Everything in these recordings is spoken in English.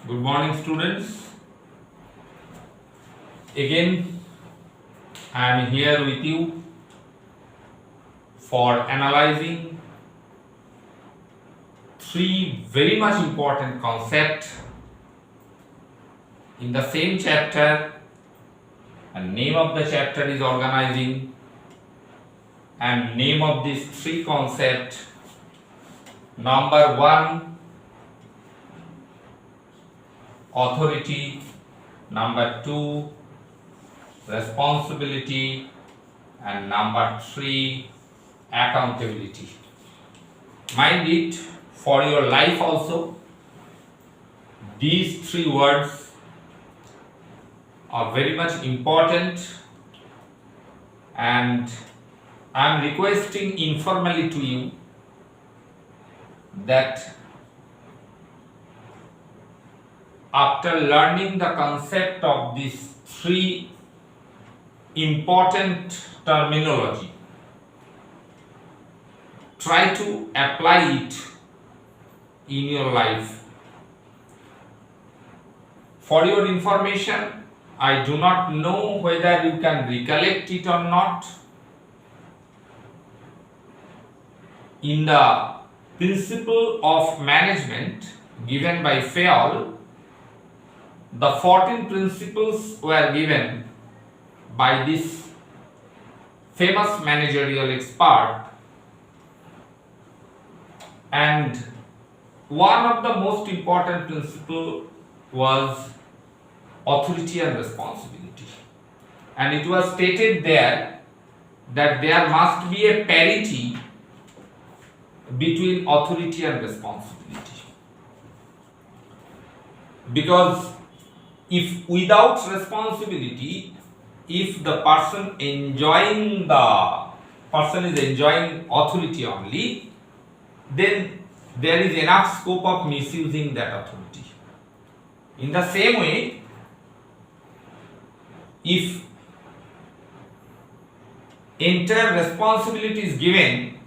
Good morning, students. Again, I am here with you for analyzing three very much important concepts in the same chapter. And name of the chapter is Organizing, and name of these three concepts: number one, authority; number two, responsibility; and number three, accountability. Mind it, for your life also, these three words are very much important, and I am requesting informally to you that after learning the concept of these three important terminology, try to apply it in your life. For your information, I do not know whether you can recollect it or not. In the principle of management given by Fayol, the 14 principles were given by this famous managerial expert, and one of the most important principles was authority and responsibility, and it was stated there that there must be a parity between authority and responsibility, because if without responsibility, if the person is enjoying authority only, then there is enough scope of misusing that authority. In the same way, if entire responsibility is given,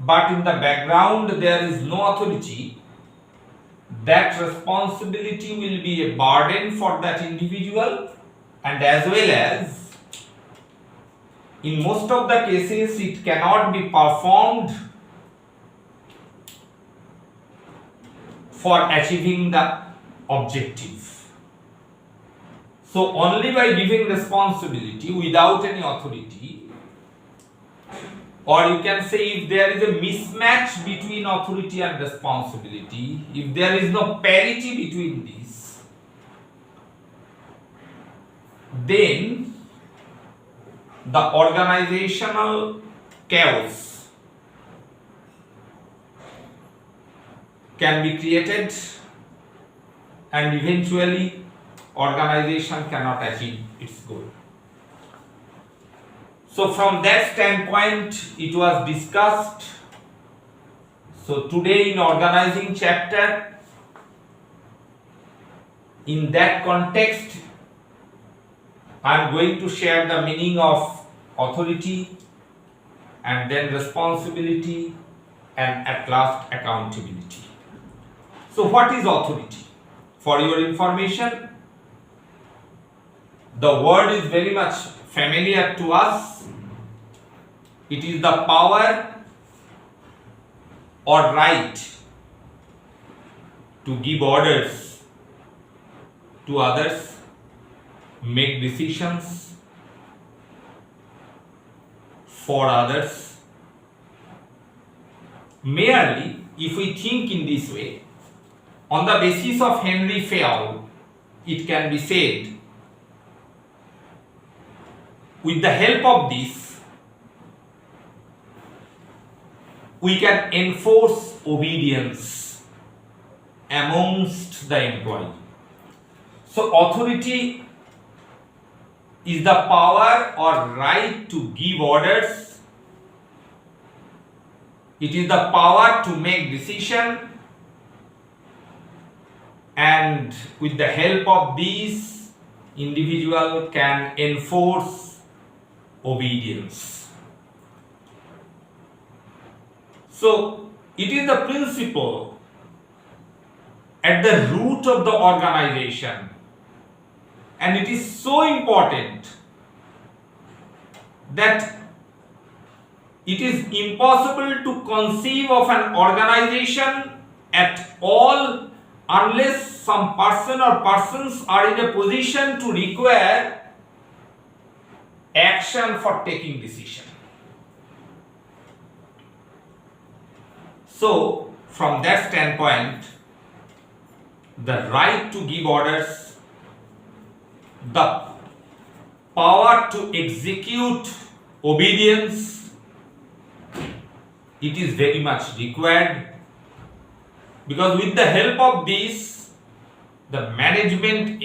but in the background there is no authority, that responsibility will be a burden for that individual, and as well as in most of the cases it cannot be performed for achieving the objective. So only by giving responsibility without any authority, or you can say if there is a mismatch between authority and responsibility, if there is no parity between these, then the organizational chaos can be created, and eventually organization cannot achieve its goal. So from that standpoint it was discussed. So today in Organizing chapter, in that context, I am going to share the meaning of authority, and then responsibility, and at last accountability. So what is authority? For your information, the word is very much familiar to us. It is the power or right to give orders to others, make decisions for others. Merely, if we think in this way, on the basis of Henry Fayol, it can be said, with the help of this, we can enforce obedience amongst the employee. So authority is the power or right to give orders. It is the power to make decision, and with the help of these, individual can enforce obedience. So it is the principle at the root of the organization. And it is so important that it is impossible to conceive of an organization at all unless some person or persons are in a position to require action for taking decision. So, from that standpoint, the right to give orders, the power to execute obedience, it is very much required, because with the help of this, the management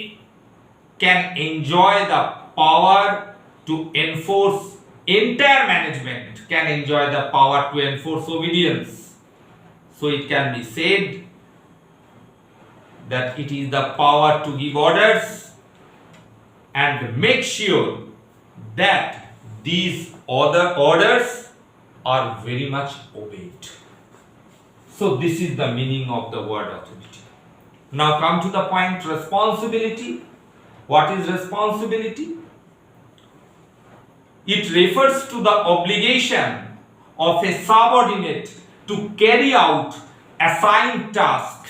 can enjoy the power to enforce, entire management can enjoy the power to enforce obedience. So it can be said that it is the power to give orders and make sure that these other orders are very much obeyed. So this is the meaning of the word authority. Now come to the point responsibility. What is responsibility? It refers to the obligation of a subordinate to carry out assigned task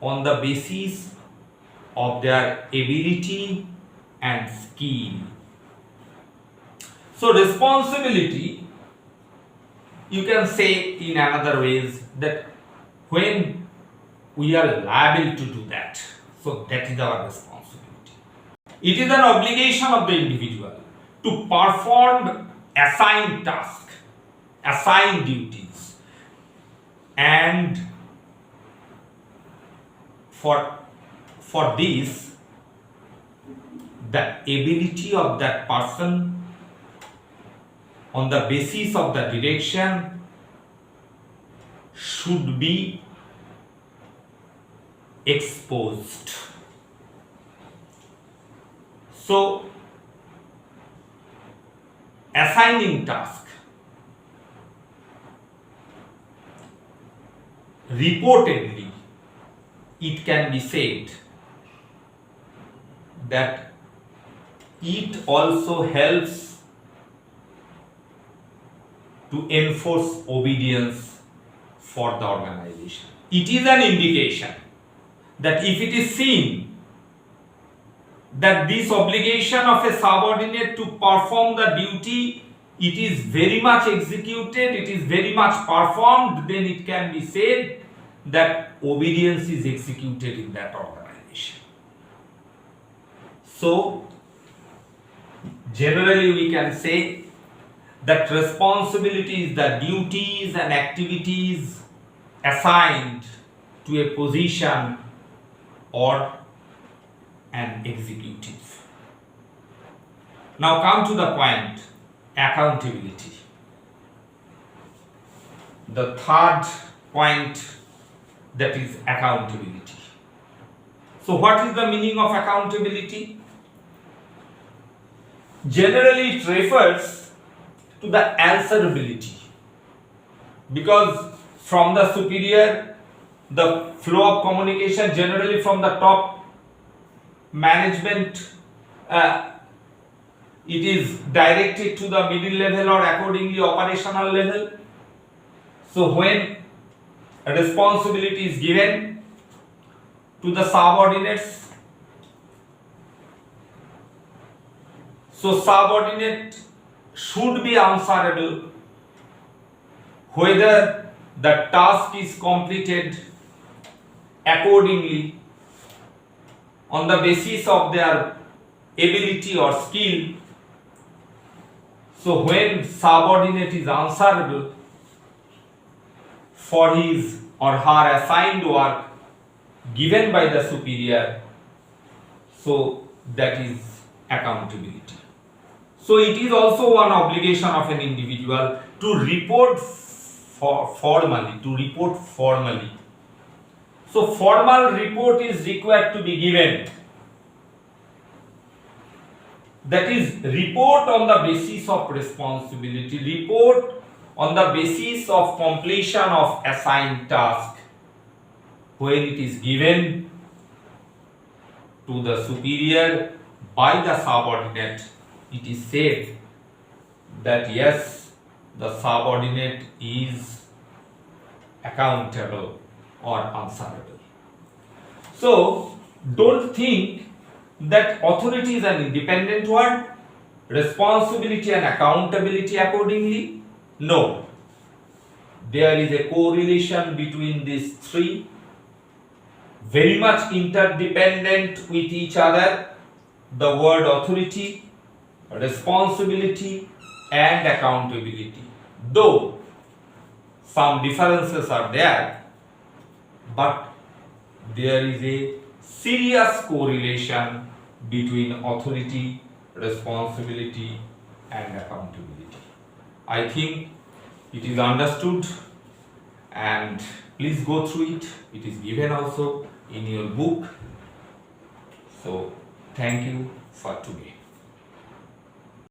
on the basis of their ability and skill. So responsibility, you can say in another ways that when we are liable to do that, so that is our responsibility. It is an obligation of the individual to perform assigned tasks, assigned duties, and for this, the ability of that person on the basis of the direction should be exposed. So, assigning task, reportedly, it can be said that it also helps to enforce obedience for the organization. It is an indication that if it is seen that this obligation of a subordinate to perform the duty, it is very much executed, it is very much performed, then it can be said that obedience is executed in that organization. So, generally we can say that responsibility is the duties and activities assigned to a position or an executive. Now come to the point, accountability. The third point, that is accountability. So what is the meaning of accountability? Generally it refers to the answerability, because from the superior, the flow of communication generally from the top management, it is directed to the middle level or accordingly operational level. So when a responsibility is given to the subordinates, so subordinate should be answerable whether the task is completed accordingly on the basis of their ability or skill. So when subordinate is answerable for his or her assigned work given by the superior, so that is accountability. So it is also one obligation of an individual to report formally. So formal report is required to be given. That is, report on the basis of responsibility, report on the basis of completion of assigned task, when it is given to the superior by the subordinate, it is said that yes, the subordinate is accountable or answerable. So don't think that authority is an independent word, responsibility and accountability accordingly. No, there is a correlation between these three, very much interdependent with each other. The word authority, responsibility and accountability, though some differences are there, but there is a serious correlation between authority, responsibility and accountability. I think it is understood, and please go through it. It is given also in your book. So thank you for today.